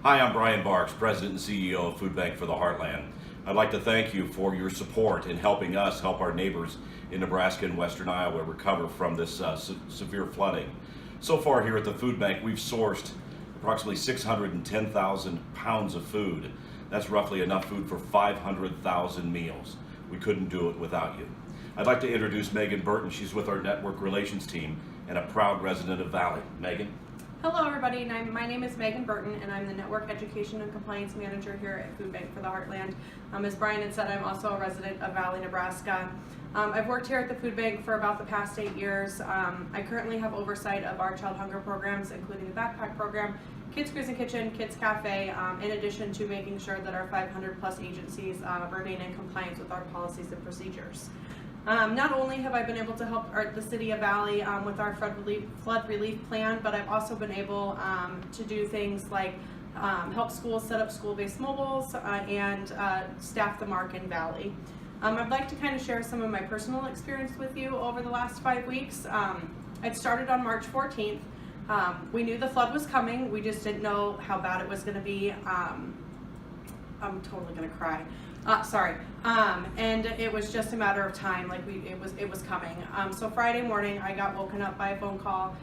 Hi, I'm Brian Barks, President and CEO of Food Bank for the Heartland. I'd like to thank you for your support in helping us help our neighbors in Nebraska and Western Iowa recover from this severe flooding. So far here at the Food Bank, we've sourced approximately 610,000 pounds of food. That's roughly enough food for 500,000 meals. We couldn't do it without you. I'd like to introduce Megan Burton. She's with our network relations team and a proud resident of Valley. Megan? Hello everybody, my name is Megan Burton and I'm the Network Education and Compliance Manager here at Food Bank for the Heartland. As Brian had said, I'm also a resident of Valley, Nebraska. I've worked here at the Food Bank for about the past 8 years. I currently have oversight of our child hunger programs, including the backpack program, Kids Cruising Kitchen, Kids Cafe, in addition to making sure that our 500 plus agencies remain in compliance with our policies and procedures. Not only have I been able to help the city of Valley with our flood relief plan, but I've also been able to do things like help schools set up school-based mobiles and staff the MARC in Valley. I'd like to kind of share some of my personal experience with you over the last 5 weeks. It started on March 14th. We knew the flood was coming. We just didn't know how bad it was going to be. I'm totally going to cry. Sorry. And it was just a matter of time. Like it was coming. So Friday morning, I got woken up by a phone call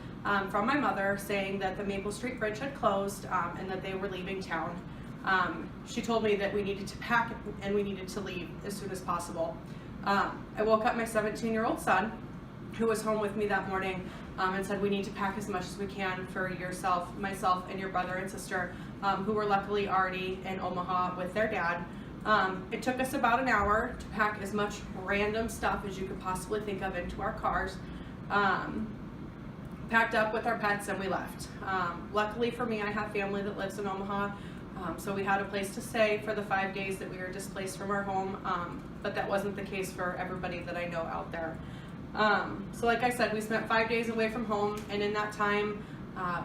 from my mother saying that the Maple Street Bridge had closed and that they were leaving town. She told me that we needed to pack and we needed to leave as soon as possible. I woke up my 17-year-old son, who was home with me that morning, and said we need to pack as much as we can for yourself, myself, and your brother and sister, who were luckily already in Omaha with their dad. It took us about an hour to pack as much random stuff as you could possibly think of into our cars. Packed up with our pets and we left. Luckily for me, I have family that lives in Omaha, so we had a place to stay for the 5 days that we were displaced from our home, but that wasn't the case for everybody that I know out there. So like I said, we spent 5 days away from home, and in that time,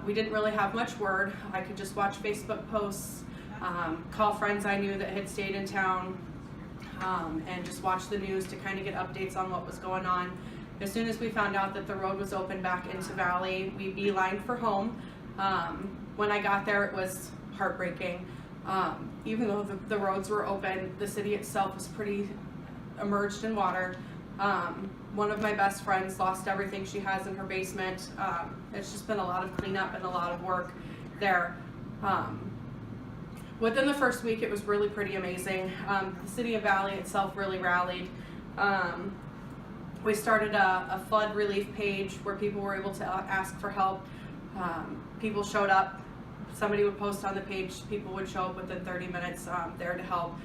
we didn't really have much word. I could just watch Facebook posts, call friends I knew that had stayed in town, and just watch the news to kind of get updates on what was going on. As soon as we found out that the road was open back into Valley, we beelined for home. When I got there, it was heartbreaking. Even though the roads were open, the city itself was pretty immersed in water. One of my best friends lost everything she has in her basement. It's just been a lot of cleanup and a lot of work there. Within the first week, it was really pretty amazing. The city of Valley itself really rallied. We started a flood relief page where people were able to ask for help. People showed up. Somebody would post on the page. People would show up within 30 minutes there to help.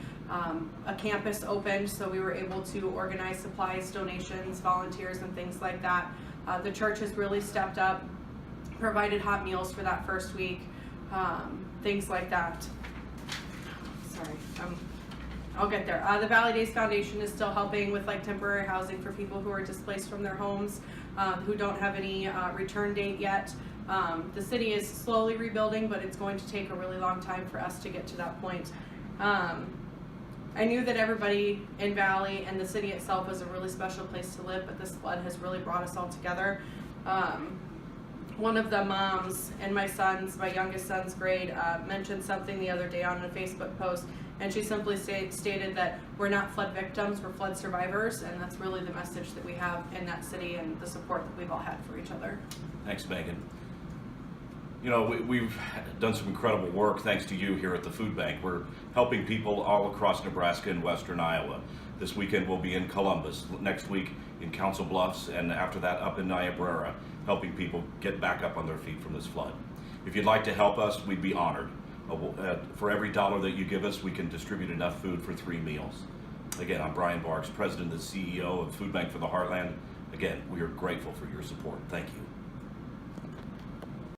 A campus opened, so we were able to organize supplies, donations, volunteers, and things like that. The church has really stepped up, provided hot meals for that first week, things like that. Sorry, I'll get there. The Valley Days Foundation is still helping with like temporary housing for people who are displaced from their homes, who don't have any return date yet. The city is slowly rebuilding, but it's going to take a really long time for us to get to that point. I knew that everybody in Valley and the city itself was a really special place to live, but this flood has really brought us all together. One of the moms in my youngest son's grade, mentioned something the other day on a Facebook post, and she simply stated that we're not flood victims, we're flood survivors, and that's really the message that we have in that city and the support that we've all had for each other. Thanks, Megan. You know, we've done some incredible work thanks to you here at the Food Bank. We're helping people all across Nebraska and Western Iowa. This weekend we'll be in Columbus, next week in Council Bluffs, and after that up in Niobrara, helping people get back up on their feet from this flood. If you'd like to help us, we'd be honored. For every dollar that you give us, we can distribute enough food for 3 meals. Again, I'm Brian Barks, President and CEO of Food Bank for the Heartland. Again, we are grateful for your support. Thank you.